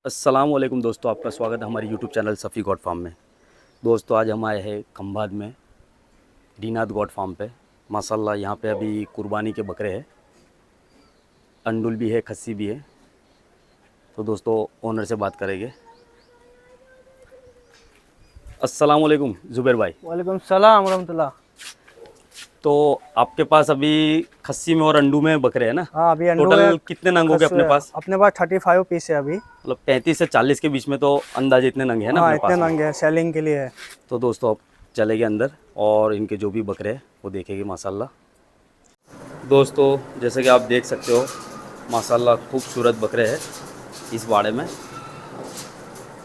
अस्सलाम वालेकुम दोस्तों, आपका स्वागत है हमारे YouTube channel Safi God farm में। दोस्तों आज हम आए हैं खंभात में दीनाथ गॉड फार्म पे। माशाल्लाह यहाँ पे अभी कुर्बानी के बकरे हैं, अंडुल भी है, खस्सी भी है। तो दोस्तों ओनर से बात करेंगे। अस्सलाम वालेकुम जुबैर भाई। वालेकुम सलाम रहमतुल्लाह। तो आपके पास अभी खस्सी में और अंडू में बकरे हैं ना? हाँ अभी अंडू है। टोटल कितने नंग हो गए अपने पास? अपने पास 35 पीस है अभी। मतलब 35 से 40 के बीच में तो अंदाजे इतने नंगे हैं ना हाँ अपने इतने पास नंगे है, सेलिंग के लिए है। तो दोस्तों अब चलेंगे अंदर और इनके जो भी बकरे हैं वो देखेंगे माशाल्लाह। दोस्तों जैसे कि आप देख सकते हो माशाल्लाह खूबसूरत बकरे हैं इस बाड़े में।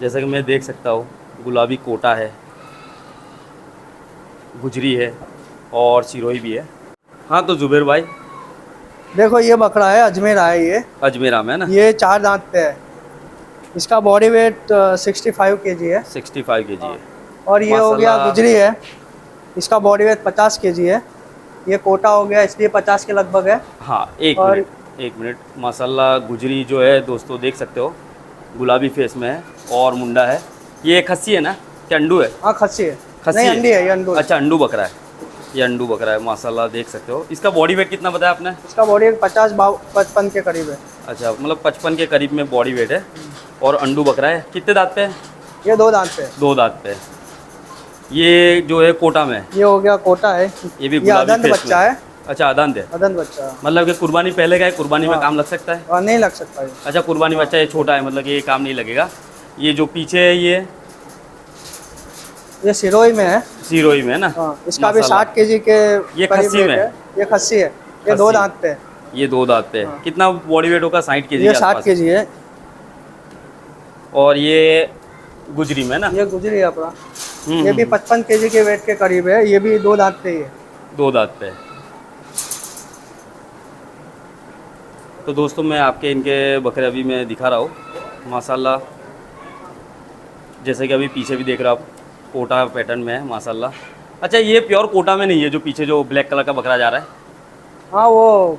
जैसे कि मैं देख सकता हूँ गुलाबी कोटा है, गुजरी है और सिरोही भी है। हाँ तो जुबैर भाई, देखो ये बकरा है, अजमेरा है ये। अजमेरा में है ना? ये 4 दांत पे है। इसका बॉडी वेट 65 kg है। 65 kg है। और ये हो गया माशाल्लाह। गुजरी है, इसका बॉडी वेट 50 kg है। ये कोटा हो गया, इसलिए 50 के लगभग है। हाँ और एक मिनट माशाल्लाह गुजरी जो है दोस्तों देख सकते हो गुलाबी फेस में है और मुंडा है। ये खस्सी है ना कि अंडू है? हाँ खस्सी है। खस्सी नहीं अंडी है, ये अंडू है। अच्छा अंडू बकरा है, ये अंडू बकरा है माशाल्लाह देख सकते हो। इसका बॉडी वेट कितना बताया आपने? इसका बॉडी वेट 50-55 के करीब है। अच्छा मतलब 55 के करीब में बॉडी वेट है और अंडू बकरा है। कितने दांत पे है? ये 2 दांत पे है। 2 दांत पे है। ये जो है कोटा में है। ये हो गया कोटा है। ये भी ये गुलाबी अदंत फेस बच्चा में है। अच्छा अदंत है, अदंत बच्चा है। मतलब कि कुर्बानी पहले का है, कुर्बानी में हाँ। काम लग सकता है? नहीं लग सकता ये। अच्छा कुर्बानी बच्चा ये छोटा है, मतलब कि ये काम नहीं लगेगा। ये जो पीछे है ये सिरोही में है। सिरोही में है ना? हाँ, इसका भी माशाल्लाह। 60 kg के ये करीब खस्सी वेट में है। ये खस्सी है। ये 2 खस्सी। दांत पे है। ये 2 दांत पे है। हाँ। कितना बॉडी वेट होगा? 60 kg ये के 60 आसपास। kg है। और ये गुजरी में ना? ये गुजरी है अपना। ये भी 55 kg के वेट के करीब है। ये भी 2 दांत पे ही है। 2 दांत पे है। तो दोस्तों मैं आपके इनके बकरे अभी मैं दिखा रहा हूँ माशाल्लाह। जैसे कि अभी पीछे भी देख रहे हो आप, कोटा पैटर्न में है माशाल्लाह। अच्छा ये प्योर कोटा में नहीं है जो पीछे जो ब्लैक कलर का बकरा जा रहा है? हाँ वो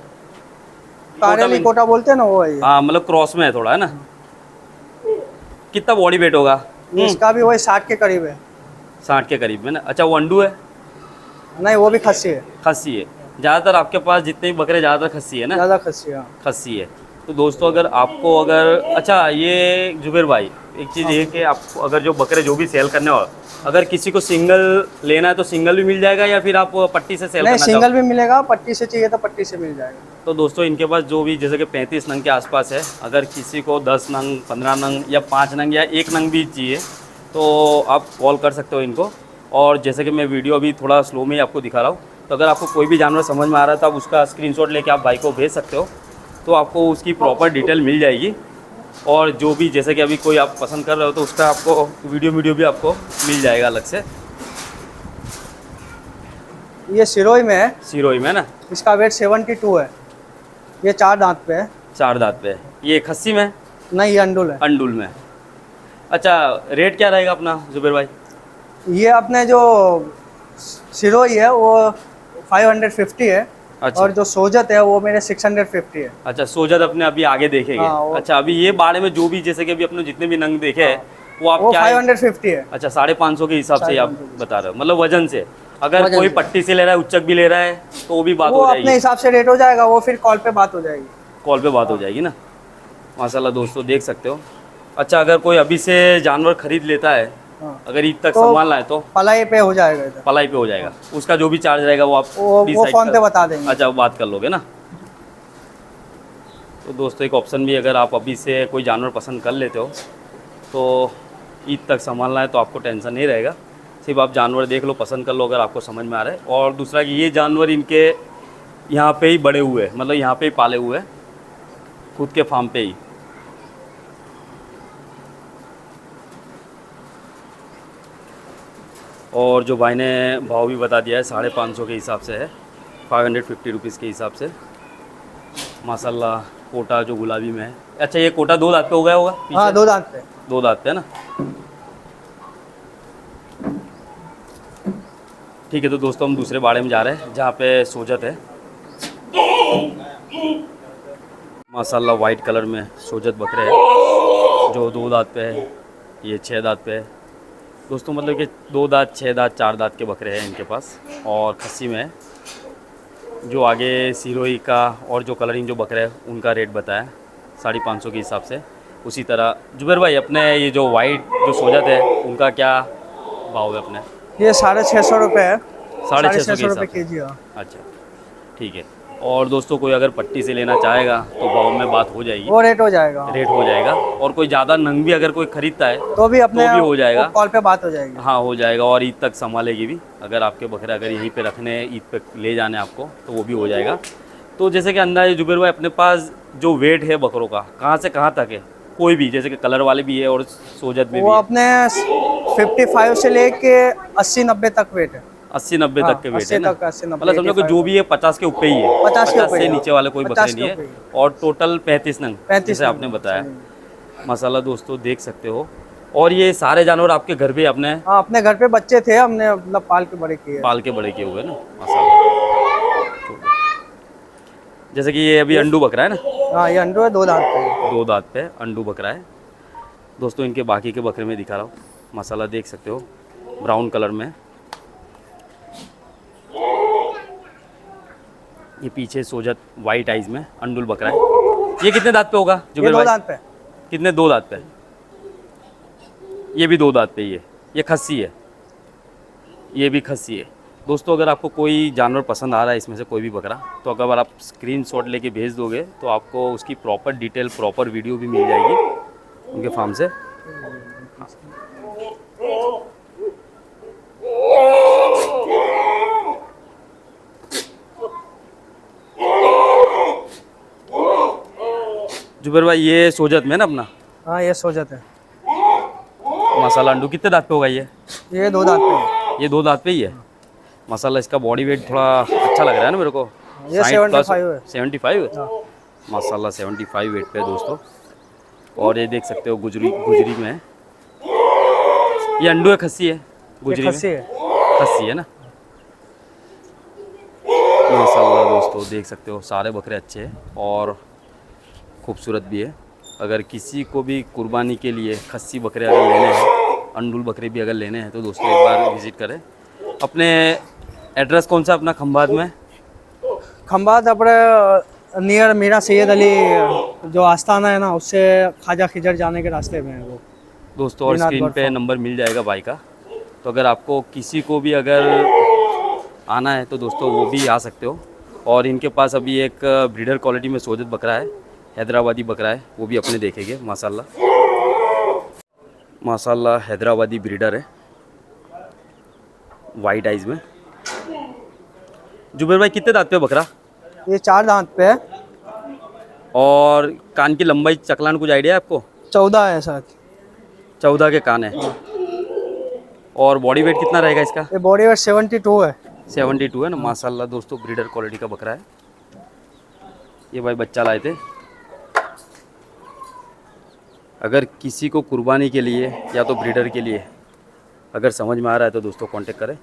कारेली में- कोटा बोलते हैं ना, वो है ये। हाँ मतलब क्रॉस में है थोड़ा, है ना? कितना बॉडी वेट होगा? इसका भी वही 60 के करीब है। 60 के करीब में ना? अच्छा वो अंडू है? नहीं वो भी खस्सी है। खस्सी है। ज़्यादातर आपके पास जितने भी बकरे ज़्यादातर खस्सी है ना? ज़्यादा खस्सी है। खस्सी है। तो दोस्तों अगर आपको अच्छा ये जुबैर भाई एक चीज़ ये कि आपको अगर जो बकरे जो भी सेल करने हो, अगर किसी को सिंगल लेना है तो सिंगल भी मिल जाएगा या फिर आप पट्टी से सेल नहीं करना सिंगल भी मिलेगा, पट्टी से चाहिए तो पट्टी से मिल जाएगा। तो दोस्तों इनके पास जो भी जैसे कि 35 नंग के आसपास है, अगर किसी को 10 नंग 15 नंग या 5 नंग या 1 नंग भी चाहिए तो आप कॉल कर सकते हो इनको। और जैसे कि मैं वीडियो अभी थोड़ा स्लो में ही आपको दिखा रहा हूँ, तो अगर आपको कोई भी जानवर समझ में आ रहा है तो आप उसका स्क्रीनशॉट लेके आप भाई को भेज सकते हो, तो आपको उसकी प्रॉपर डिटेल मिल जाएगी। और जो भी जैसे कि अभी कोई आप पसंद कर रहे हो तो उसका आपको वीडियो भी आपको मिल जाएगा अलग से। ये सिरोही में है। सिरोही में ना? इसका वेट 72 है। ये 4 दांत पे है। 4 दांत पे है। ये खस्सी में? नहीं ये अंडुल है। अंडुल में। अच्छा रेट क्या रहेगा अपना जुबैर भाई? ये अपने जो सिरोही है वो 550 है। अच्छा। और जो सोजत है वो मेरे 650 है। अच्छा सोजत अपने अभी आगे देखेंगे। हाँ, अच्छा अभी ये बाड़े में जो भी जैसे कि अभी अपने जितने भी नंग देखे हैं वो आप वो क्या 550 है। अच्छा 550 के हिसाब से ही आप 550 बता रहे हो, मतलब वजन से। अगर वजन कोई से। पट्टी से ले रहा है, उच्चक भी ले रहा है तो वो भी बात वो हो अपने जाएगी, हिसाब से रेट हो जाएगा, वो फिर कॉल पे बात हो जाएगी। कॉल पे बात हो जाएगी ना? माशाल्लाह दोस्तों देख सकते हो। अच्छा अगर कोई अभी से जानवर खरीद लेता है, हाँ। अगर ईद तक तो संभालना है तो पलाई पे हो जाएगा इधर। पलाई पे हो जाएगा। उसका जो भी चार्ज रहेगा वो आप वो decide फोन पे कर- बता देंगे। अच्छा वो बात कर लोगे ना? तो दोस्तों एक ऑप्शन भी, अगर आप अभी से कोई जानवर पसंद कर लेते हो तो ईद तक संभालना है तो आपको टेंशन नहीं रहेगा। सिर्फ आप जानवर देख लो, पसंद कर लो अगर आपको समझ में आ रहा है। और दूसरा कि ये जानवर इनके यहाँ पे ही बड़े हुए हैं, मतलब यहाँ पे ही पाले हुए हैं, खुद के फार्म पे ही। और जो भाई ने भाव भी बता दिया है 550 के हिसाब से है, 550 रुपीज़ के हिसाब से माशाल्लाह। कोटा जो गुलाबी में है। अच्छा ये कोटा 2 दांत पे हो गया होगा पीछे? हाँ 2 दांत पे। 2 दांत पे है ना? ठीक है तो दोस्तों हम दूसरे बाड़े में जा रहे हैं जहाँ पे सोजत है। माशाल्लाह वाइट कलर में सोजत बकरे हैं, जो 2 दांत पे है, ये 6 दांत पे है दोस्तों। मतलब कि 2 दांत, 6 दांत, 4 दांत के बकरे हैं इनके पास। और खस्सी में जो आगे सिरोही का और जो कलरिंग जो बकरे हैं उनका रेट बताया 550 के हिसाब से। उसी तरह जुबेर भाई अपने ये जो वाइट जो सोजत है उनका क्या भाव है अपने? ये 650 रुपये है। 650 के रुपये हिसाब से। के जी। हाँ, अच्छा, ठीक है। और दोस्तों कोई अगर पट्टी से लेना चाहेगा तो भाव में बात हो जाएगी, वो रेट हो जाएगा। रेट हो जाएगा। और कोई ज़्यादा नंग भी अगर कोई ख़रीदता है तो भी अपने तो भी हो जाएगा, कॉल पे बात हो जाएगी। हाँ हो जाएगा। और ईद तक संभालेगी भी। अगर आपके बकरे अगर यहीं पे रखने ईद पे ले जाने आपको तो वो भी हो जाएगा। तो जैसे कि अंदाज़ जुबेर भाई अपने पास जो वेट है बकरों का कहाँ से कहाँ तक है? कोई भी, जैसे कि कलर वाले भी है और सोजत में वो भी है। अपने 55 से लेके 80-90 तक वेट है। 80-90 हाँ, तक के वेट 80 है ना? तक, 80-90, मतलब समझो कि जो भी है 50 के ऊपर ही है, 50 के ऊपर से ही है। नीचे वाले कोई 50 बकरे के नहीं है। ऊपर ही है। और टोटल 35 नंग 35 जैसे नंग, आपने बताया। सही। माशाल्लाह दोस्तों देख सकते हो। और ये सारे जानवर आपके घर पे अपने हाँ, अपने घर पे बच्चे थे, हमने मतलब पाल के बड़े किए। पाल के बड़े किए हुए हैं ना माशाल्लाह। जैसे कि ये अभी अंडू बकरा है ना? हाँ, ये अंडू है, 2 दांत पे है। 2 दांत पे अंडू बकरा है दोस्तों। इनके बाकी के बकरे में दिखा रहा हूँ। माशाल्लाह देख सकते हो ब्राउन कलर में। ये पीछे सोजत वाइट आइज में अंडुल बकरा है। ये कितने दांत पे होगा ये जुबेर 2 भाई? दांत पे। कितने? 2 दांत पे। ये भी 2 दांत पे ही है। ये खस्सी है, ये भी खस्सी है दोस्तों। अगर आपको कोई जानवर पसंद आ रहा है इसमें से कोई भी बकरा, तो अगर आप स्क्रीनशॉट लेके भेज दोगे तो आपको उसकी प्रॉपर डिटेल, प्रॉपर वीडियो भी मिल जाएगी उनके फार्म से। जुबेर भाई ये सोजत में ना अपना हाँ, ये सोजत है। मसाला अंडू कितने दांत पे होगा ये 2 दांत पे है। ये 2 दांत पे ही है। मसाला इसका बॉडी वेट थोड़ा अच्छा लग रहा है ना मेरे को। ये 75 है। 75 हाँ। माशाल्लाह 75 वेट पे है दोस्तों। और ये देख सकते हो गुजरी गुजरी में है। ये अंडू है खस्सी है? गुजरी ये में खस्सी है। खस्सी है ना? माशाल्लाह दोस्तों देख सकते हो सारे बकरे अच्छे हैं और खूबसूरत भी है। अगर किसी को भी कुर्बानी के लिए खस्सी बकरे अगर लेने हैं, अंडुल बकरे भी अगर लेने हैं तो दोस्तों एक बार विज़िट करें। अपने एड्रेस कौन सा अपना खंभात में? खंबात अपने नियर मीरा सैयद अली जो आस्थाना है ना, उससे ख्वाजा खिजर जाने के रास्ते में है वो दोस्तों। और मीनार स्क्रीन पे फार्म। नंबर मिल जाएगा भाई का। तो अगर आपको किसी को भी अगर आना है तो दोस्तों वो भी आ सकते हो। और इनके पास अभी एक ब्रीडर क्वालिटी में सोजत बकरा है, हैदराबादी बकरा है, वो भी अपने देखेंगे। माशाल्लाह माशाल्लाह हैदराबादी ब्रीडर है वाइट आइज में। जुबेर भाई कितने दांत पे बकरा? ये 4 दांत पे है। और कान की लंबाई चकलान कुछ आइडिया है आपको? 14 है शायद। 14 के कान है। और बॉडी वेट कितना रहेगा इसका? ये बॉडी वेट 72 है। 72 है ना? माशाल्लाह दोस्तों ब्रीडर क्वालिटी का बकरा है। ये भाई बच्चा लाए थे। अगर किसी को कुर्बानी के लिए या तो ब्रीडर के लिए अगर समझ में आ रहा है तो दोस्तों कांटेक्ट करें।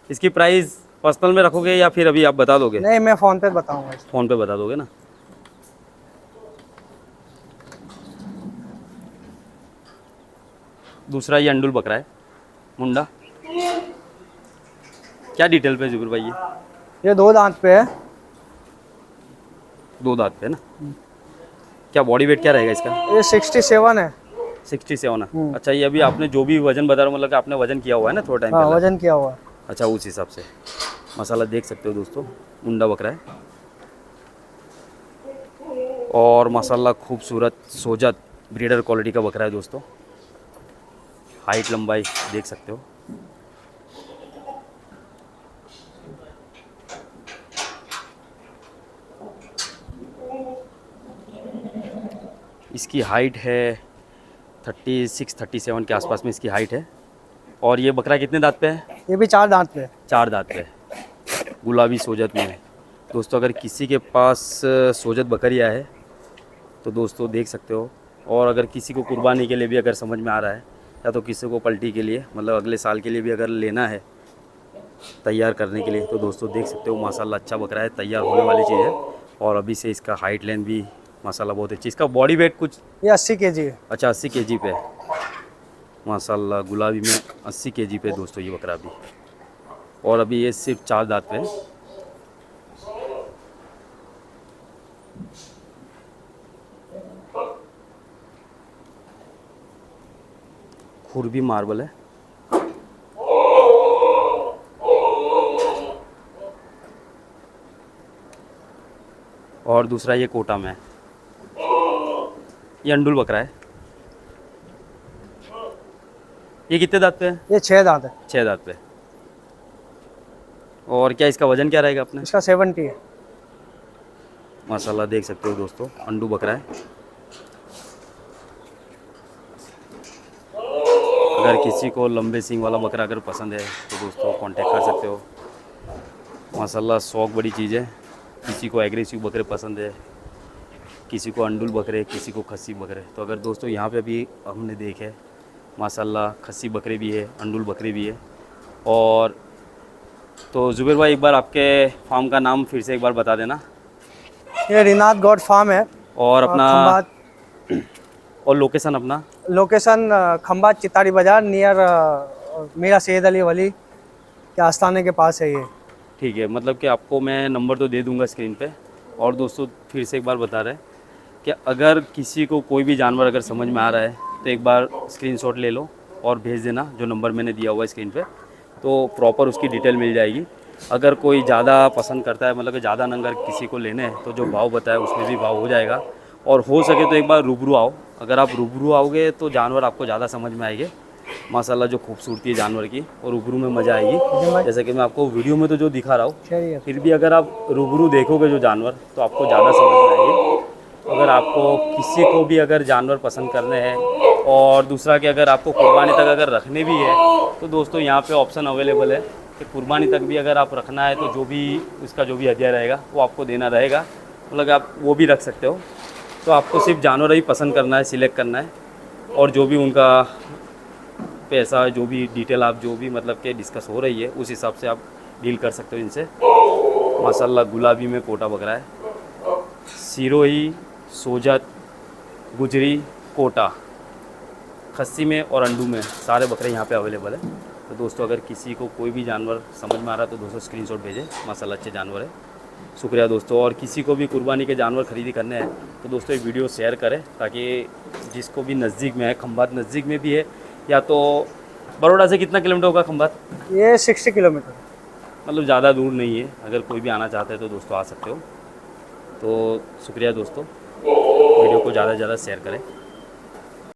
इसकी प्राइस पर्सनल में रखोगे या फिर अभी आप बता दोगे? नहीं, मैं फ़ोन पे बताऊंगा। फ़ोन पे बता दोगे ना? दूसरा ये अंडुल बकरा है मुंडा। क्या डिटेल पे जुबेर भाई? ये 2 दांत पे है। 2 दांत पे है ना? क्या बॉडी वेट क्या रहेगा इसका? ये 67 है। 67 है। अच्छा, ये अभी आपने जो भी वजन बता रहा हूँ, मतलब कि आपने वजन किया हुआ है ना थोड़ा टाइम हाँ, पहले? वजन किया हुआ है। अच्छा, उस हिसाब से। मसाला देख सकते हो दोस्तों, मुंडा बकरा है। और माशाल्लाह खूबसूरत सोजत ब्रीडर क्वालिटी का बकरा है दोस्तों। हाइट लंबाई देख सकते हो। इसकी हाइट है 36-37 के आसपास में इसकी हाइट है। और ये बकरा कितने दांत पे है? ये भी 4 दांत पे है। 4 दांत पे, गुलाबी सोजत में है दोस्तों। अगर किसी के पास सोजत बकरिया है तो दोस्तों देख सकते हो। और अगर किसी को कुर्बानी के लिए भी अगर समझ में आ रहा है या तो किसी को पलटी के लिए, मतलब अगले साल के लिए भी अगर लेना है तैयार करने के लिए, तो दोस्तों देख सकते हो माशाल्लाह अच्छा बकरा है, तैयार होने वाली चीज़ है। और अभी से इसका हाइट लेंथ भी माशाल्लाह बहुत अच्छी। इसका बॉडी वेट कुछ ये 80 kg है। अच्छा 80 kg पे माशाल्लाह, गुलाबी में 80 kg पे दोस्तों ये बकरा भी। और अभी ये सिर्फ 4 दांत पे है। खुर भी मार्बल है। और दूसरा ये कोटा में है, ये अंडुल बकरा है। ये कितने दांत पे है? ये 6 दांत है। 6 दांत पे। और क्या इसका वजन क्या रहेगा अपने? इसका 70 है। माशाल्लाह देख सकते हो दोस्तों, अंडू बकरा है। अगर किसी को लंबे सींग वाला बकरा अगर पसंद है तो दोस्तों कांटेक्ट कर सकते हो। माशाल्लाह शौक बड़ी चीज़ है। किसी को एग्रेसिव बकरे पसंद है, किसी को अंडुल बकरे, किसी को खस्सी बकरे। तो अगर दोस्तों यहाँ पे अभी हमने देखे माशाल्लाह खस्सी बकरे भी है, अंडुल बकरे भी है। और तो जुबैर भाई एक बार आपके फार्म का नाम फिर से एक बार बता देना। ये रिनाथ गॉड फार्म है। और अपना खंभात, और लोकेशन अपना? लोकेशन खंभात चितारी बाज़ार नियर मीरा सैयद अली वली के आस्थाने के पास है ये। ठीक है, मतलब कि आपको मैं नंबर तो दे दूंगा स्क्रीन पे। और दोस्तों फिर से एक बार बता रहे हैं कि अगर किसी को कोई भी जानवर अगर समझ में आ रहा है तो एक बार स्क्रीनशॉट ले लो और भेज देना, जो नंबर मैंने दिया हुआ है स्क्रीन पे, तो प्रॉपर उसकी डिटेल मिल जाएगी। अगर कोई ज़्यादा पसंद करता है, मतलब कि ज़्यादा नंबर किसी को लेने हैं, तो जो भाव बताया उसमें भी भाव हो जाएगा। और हो सके तो एक बार रूबरू आओ। अगर आप रूबरू आओगे तो जानवर आपको ज़्यादा समझ में आएंगे। माशाल्लाह जो खूबसूरती है जानवर की, और रूबरू में मज़ा आएगी। जैसे कि मैं आपको वीडियो में तो जो दिखा रहा हूँ, फिर भी अगर आप रूबरू देखोगे जो जानवर, तो आपको ज़्यादा समझ में आएगी। अगर आपको किसी को भी अगर जानवर पसंद करने हैं, और दूसरा कि अगर आपको कुर्बानी तक अगर रखने भी है, तो दोस्तों यहाँ पे ऑप्शन अवेलेबल है कि कुर्बानी तक भी अगर आप रखना है तो जो भी उसका जो भी हदिया रहेगा वो आपको देना रहेगा, मतलब आप वो भी रख सकते हो। तो आपको सिर्फ जानवर ही पसंद करना है, सिलेक्ट करना है, और जो भी उनका पैसा, जो भी डिटेल आप जो भी मतलब के डिस्कस हो रही है, उस हिसाब से आप डील कर सकते हो इनसे। माशाल्लाह गुलाबी में कोटा बकरा है, सिरोही, सोजत, गुजरी, कोटा, खस्सी में और अंडू में सारे बकरे यहाँ पे अवेलेबल है। तो दोस्तों अगर किसी को कोई भी जानवर समझ में आ रहा है तो दोस्तों स्क्रीनशॉट भेजें। माशाल्लाह अच्छे जानवर है। शुक्रिया दोस्तों। और किसी को भी कुर्बानी के जानवर खरीदी करने हैं तो दोस्तों ये वीडियो शेयर करें, ताकि जिसको भी नज़दीक में है, खंभात नज़दीक में भी है, या तो बड़ौदा से कितना किलोमीटर होगा खंभात? ये 60 किलोमीटर, मतलब ज़्यादा दूर नहीं है। अगर कोई भी आना चाहते हैं तो दोस्तों आ सकते हो। तो शुक्रिया दोस्तों, वीडियो को ज़्यादा से ज़्यादा शेयर करें।